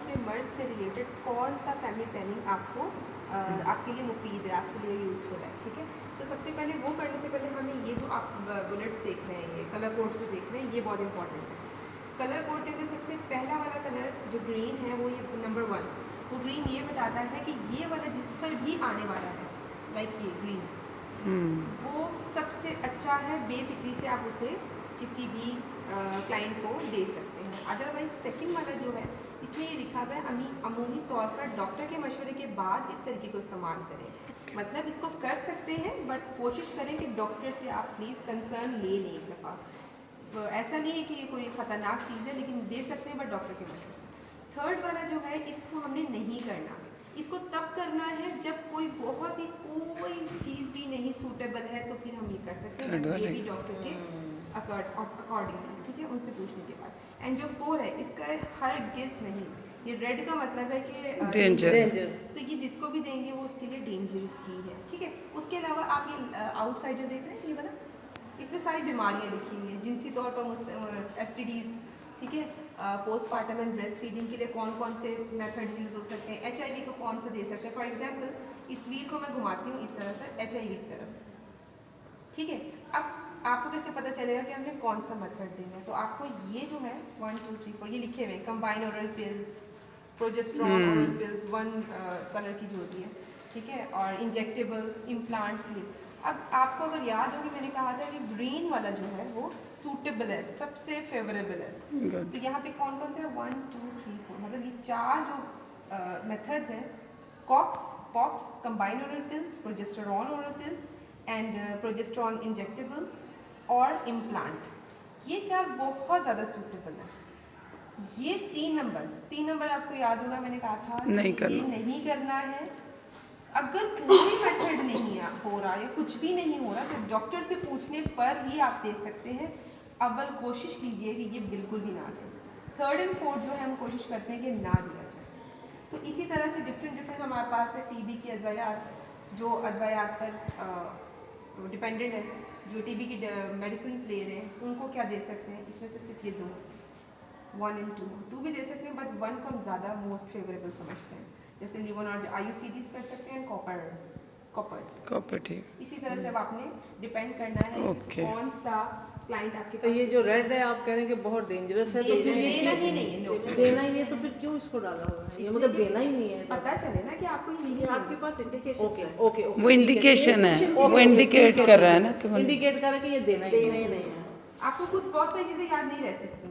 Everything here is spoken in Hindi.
से मर्ज से रिलेटेड कौन सा फैमिली प्लानिंग आपको आपके लिए मुफीद है, आपके लिए यूज़फुल है, ठीक है। तो सबसे पहले वो करने से पहले हमें ये जो आप बुलेट्स देख रहे हैं, ये कलर कोड जो देख रहे हैं, ये बहुत इंपॉर्टेंट है। कलर कोड के अंदर सबसे पहला वाला कलर जो ग्रीन है वो ये नंबर 1, वो ग्रीन ये बताता है कि ये वाला जिस पर भी आने वाला है, लाइक ये ग्रीन, वो सबसे अच्छा है, बेफिक्री से आप उसे किसी भी क्लाइंट को दे सकते हैं। अदरवाइज सेकंड वाला जो है, इसमें ये लिखा हुआ है अमूमी तौर पर डॉक्टर के मशवरे के बाद इस तरीके को इस्तेमाल करें। मतलब इसको कर सकते हैं बट कोशिश करें कि डॉक्टर से आप प्लीज़ कंसर्न ले लें एक दफ़ा। तो ऐसा नहीं है कि ये कोई ख़तरनाक चीज़ है, लेकिन दे सकते हैं बट डॉक्टर के मशवरे से। थर्ड वाला जो है, इसको हमने नहीं करना, इसको तब करना है जब कोई बहुत ही कोई चीज़ भी नहीं सूटेबल है, तो फिर हम ये कर सकते हैं, ये भी डॉक्टर के अकॉर्डिंगली, ठीक है, उनसे पूछने के बाद। एंड जो 4 है, इसका हर गिस नहीं, ये रेड का मतलब है कि डेंजर, तो ये जिसको भी देंगे वो उसके लिए डेंजरस ही है, ठीक है। उसके अलावा आप ये आउटसाइडर देख रहे हैं, ये वाला, इसमें सारी बीमारियाँ लिखी हुई हैं, जिनसी तौर पर STDs, ठीक है, पोस्टमार्टम एंड ब्रेस्ट फीडिंग के लिए कौन कौन से मेथड्स यूज़ हो सकते हैं, HIV को कौन सा दे सकते हैं। फॉर एग्जांपल, इस व्हील को मैं घुमाती हूँ इस तरह से HIV की तरफ, ठीक है। अब आपको कैसे पता चलेगा कि हमने कौन सा मेथड देना है? तो आपको ये जो है 1 2 3 4 ये लिखे हुए हैं, combine oral pills, progesterone oral pills, 1 colour की जो होती है, ठीक है, और इंजेक्टेबल इम्प्लांट्स लिए। अब आपको अगर याद हो कि मैंने कहा था कि ग्रीन वाला जो है वो सूटेबल है, सबसे फेवरेबल है। तो यहाँ पे कौन कौन से 1 2 3 4, मतलब ये 4 जो मेथड्स हैं, cops, pops, combine oral pills, progesterone oral pills and progesterone injectable और इम्प्लांट, ये 4 बहुत ज़्यादा सूटेबल है। ये 3 नंबर आपको याद होगा, मैंने कहा था नहीं ये नहीं करना है। अगर कोई मेथड नहीं हो रहा या कुछ भी नहीं हो रहा, तो डॉक्टर से पूछने पर ही आप दे सकते हैं। अव्वल कोशिश कीजिए कि ये बिल्कुल भी ना दें। 3rd एंड 4th जो है हम कोशिश करते हैं कि ना दिया जाए। तो इसी तरह से डिफरेंट हमारे पास है TB की अद्वयात, जो अद्वयात पर डिपेंडेंट है, जो TB की मेडिसिन ले रहे हैं उनको क्या दे सकते हैं। इसमें से सिर्फ ये 2, 1 एंड 2 भी दे सकते हैं, बट 1 को हम ज़्यादा मोस्ट फेवरेबल समझते हैं। जैसे लिवन और IUCDs कर सकते हैं, कॉपर, ठीक। इसी तरह से अब आपने डिपेंड करना है कि कौन सा क्लाइंट आपके पास। तो ये जो रेड है आप कह रहे हैं कि बहुत डेंजरस है, तो फिर देना ही नहीं है, देना ही है, तो फिर क्यों इसको डाला हुआ है? ये मतलब देना ही नहीं है, पता चले ना कि आपको ये नहीं, आपके पास इंडिकेशन है। ओके, वो इंडिकेशन है, वो इंडिकेट कर रहा है ना कि इंडिकेट कर रहा है कि ये देना ही नहीं है। आपको खुद बहुत सारी चीज़ें याद नहीं रह सकती।